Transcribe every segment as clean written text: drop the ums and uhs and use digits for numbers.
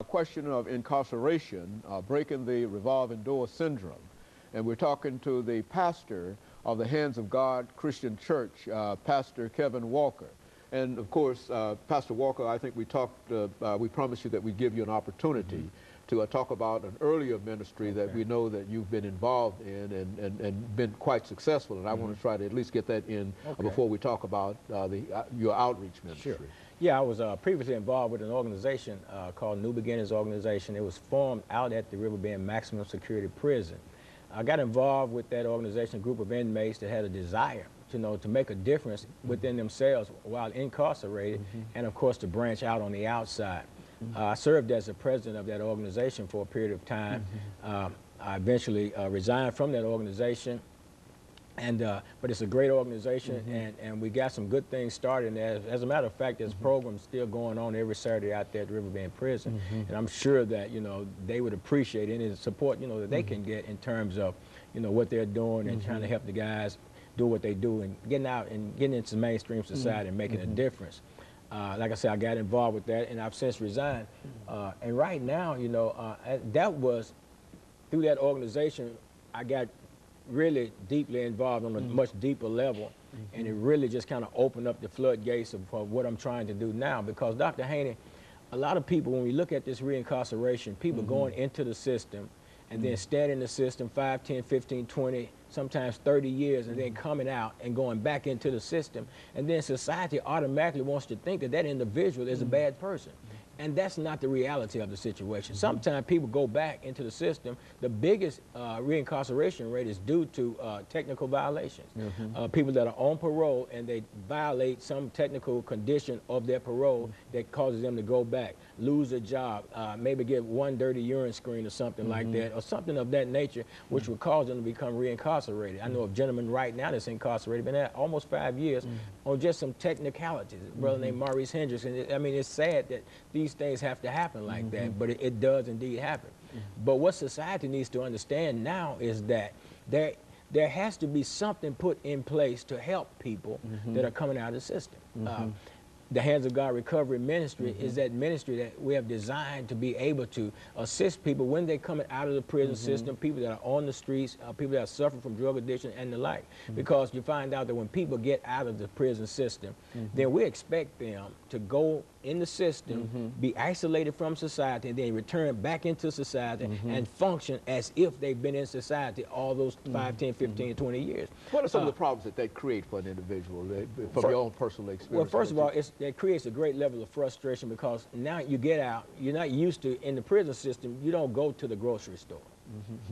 Question of incarceration, breaking the revolving door syndrome. And we're talking to the pastor of the Hands of God Christian Church, Pastor KWalker. And of course, Pastor Walker, I think we promised you that we'd give you an opportunity to talk about an earlier ministry that we know that you've been involved in and been quite successful. And I want to try to at least get that in before we talk about your outreach ministry. Sure. Yeah, I was previously involved with an organization called New Beginnings Organization. It was formed out at the Revolving Maximum Security Prison. I got involved with that organization, a group of inmates that had a desire to make a difference within themselves while incarcerated, and of course to branch out on the outside. I served as the president of that organization for a period of time. I eventually resigned from that organization. But it's a great organization, and we got some good things started. And as a matter of fact, there's programs still going on every Saturday out there at Revolving Prison, and I'm sure that they would appreciate any support that they can get in terms of what they're doing and trying to help the guys do what they do and getting out and getting into mainstream society and making a difference. Like I said, I got involved with that, and I've since resigned. And right now, that was through that organization, I got really deeply involved on a much deeper level, and it really just kind of opened up the floodgates of what I'm trying to do now. Because Dr. Haney, a lot of people, when we look at this reincarceration, people going into the system and then staying in the system 5, 10, 15, 20, sometimes 30 years, and then coming out and going back into the system, and then society automatically wants to think that that individual is a bad person. And that's not the reality of the situation. Sometimes people go back into the system. The biggest reincarceration rate is due to technical violations. People that are on parole and they violate some technical condition of their parole that causes them to go back, lose a job, maybe get one dirty urine screen or something like that, or something of that nature, which would cause them to become reincarcerated. I know a gentleman right now that's incarcerated, been there almost 5 years on just some technicalities. A brother named Maurice Hendricks. And I mean, it's sad that these things have to happen like that, but it does indeed happen. But what society needs to understand now is that there has to be something put in place to help people that are coming out of the system. The Hands of God Recovery Ministry is that ministry that we have designed to be able to assist people when they're coming out of the prison system, people that are on the streets, people that are suffering from drug addiction and the like. Because you find out that when people get out of the prison system, then we expect them to go in the system, be isolated from society, and then return back into society and function as if they've been in society all those 5, 10, 15, 20 years. What are some of the problems that they create for an individual from your own personal experience? Well, first of all, it creates a great level of frustration because now you get out, you're not used to, in the prison system, you don't go to the grocery store.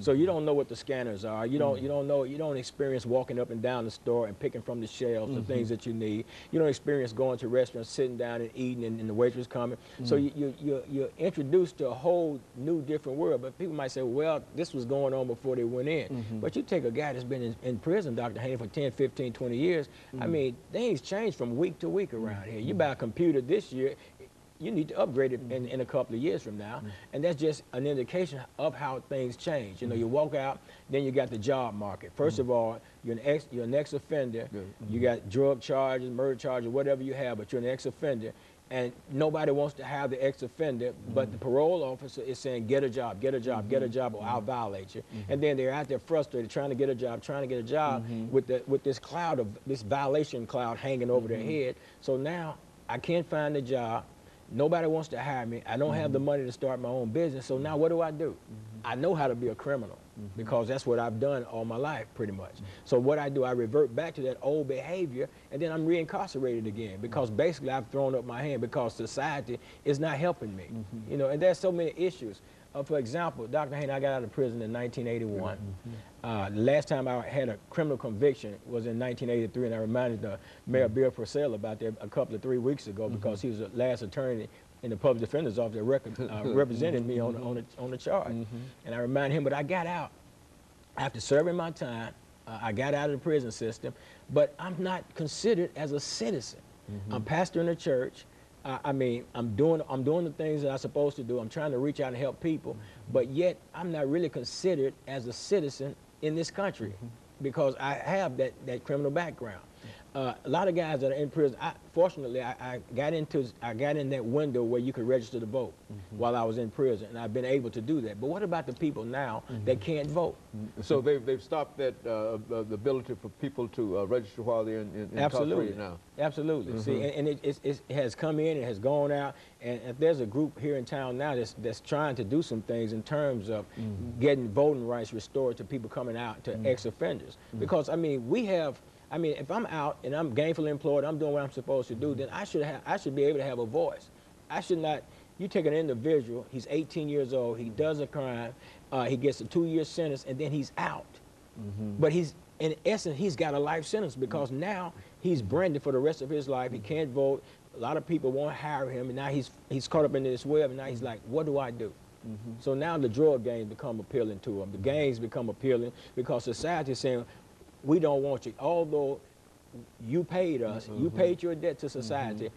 So you don't know what the scanners are. You don't experience walking up and down the store and picking from the shelves the things that you need. You don't experience going to restaurants, sitting down and eating, and the waitress coming. So you're introduced to a whole new different world. But people might say, well, this was going on before they went in. But you take a guy that's been in prison, Dr. Haney, for 10, 15, 20 years. I mean, things change from week to week around here. You buy a computer this year, you need to upgrade it in a couple of years from now. And that's just an indication of how things change. You walk out, then you got the job market. First of all, you're an ex-offender. You got drug charges, murder charges, whatever you have, but you're an ex-offender. And nobody wants to have the ex-offender, but the parole officer is saying, get a job, get a job, get a job, or I'll violate you. And then they're out there frustrated, trying to get a job, with this cloud of, this violation cloud hanging over their head. So now I can't find a job. Nobody wants to hire me. I don't have the money to start my own business. So now what do? I know how to be a criminal because that's what I've done all my life, pretty much. So what I do, I revert back to that old behavior, and then I'm reincarcerated again because basically I've thrown up my hand because society is not helping me. And there's so many issues. For example, Dr. Haney, I got out of prison in 1981. The last time I had a criminal conviction was in 1983, and I reminded Mayor Bill Purcell about that a couple of 3 weeks ago because he was the last attorney in the public defender's office that represented me on the charge. And I reminded him, but I got out after serving my time. I got out of the prison system, but I'm not considered as a citizen. I'm pastoring a church. I mean, I'm doing the things that I'm supposed to do. I'm trying to reach out and help people, but yet I'm not really considered as a citizen in this country because I have that criminal background. A lot of guys that are in prison. Fortunately, I got in that window where you could register to vote while I was in prison, and I've been able to do that. But what about the people now that can't vote? So they've stopped that the ability for people to register while they're in incarcerated now. Absolutely. See, and it has come in, it has gone out, and if there's a group here in town now that's trying to do some things in terms of getting voting rights restored to people coming out, to ex-offenders, because I mean if I'm out and I'm gainfully employed, I'm doing what I'm supposed to do, then I should be able to have a voice. I should not. You take an individual, he's 18 years old, he does a crime, he gets a 2-year sentence, and then he's out. But in essence, he's got a life sentence because now he's branded for the rest of his life. He can't vote. A lot of people won't hire him, and now he's caught up in this web, and now he's like, what do I do? So now the drug gangs become appealing to him. The gangs become appealing because society is saying, we don't want you. Although you paid us, you paid your debt to society,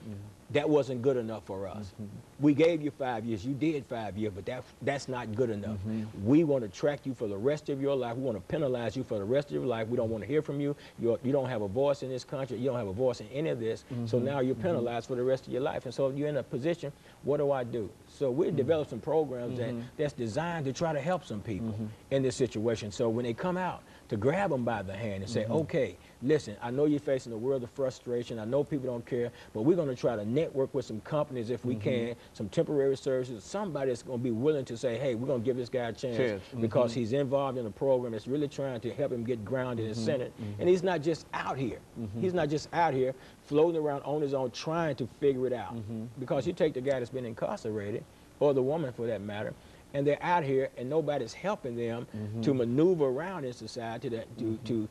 that wasn't good enough for us. We gave you 5 years, you did 5 years, but that's not good enough. We want to track you for the rest of your life. We want to penalize you for the rest of your life. We don't want to hear from you. You don't have a voice in this country. You don't have a voice in any of this. So now you're penalized for the rest of your life. And so you're in a position, what do I do? So we've developed some programs that's designed to try to help some people in this situation. So when they come out, to grab them by the hand and say, okay, listen, I know you're facing a world of frustration. I know people don't care, but we're going to try to network with some companies if we can, some temporary services, somebody that's going to be willing to say, hey, we're going to give this guy a chance because he's involved in a program that's really trying to help him get grounded and centered. And he's not just out here. He's not just out here floating around on his own trying to figure it out. Because you take the guy that's been incarcerated, or the woman for that matter, and they're out here and nobody's helping them to maneuver around in society, to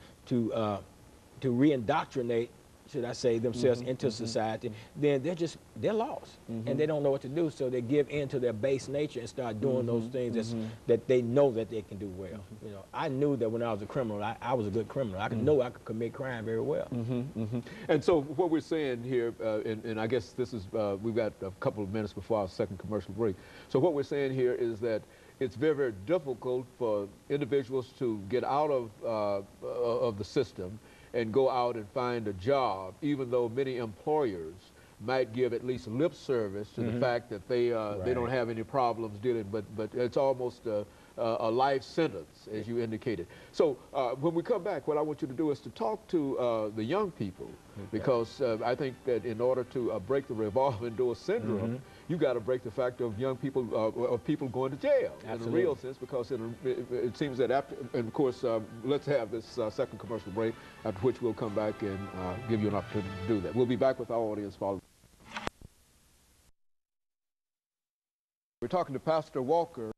reindoctrinate, should I say, themselves into society, then they're lost and they don't know what to do. So they give in to their base nature and start doing those things that they know that they can do well. You know, I knew that when I was a criminal, I was a good criminal. I know I could commit crime very well. And so what we're saying here, and I guess this is, we've got a couple of minutes before our second commercial break. So what we're saying here is that it's very, very difficult for individuals to get out of the system and go out and find a job, even though many employers might give at least lip service to the fact that they don't have any problems dealing, but it's almost a life sentence, as you indicated. So when we come back, what I want you to do is to talk to the young people, because I think that in order to break the revolving door syndrome, you got to break the fact of young people, of people going to jail in a real sense, because it seems that after, and of course, let's have this second commercial break, after which we'll come back and give you an opportunity to do that. We'll be back with our audience following. We're talking to Pastor Walker.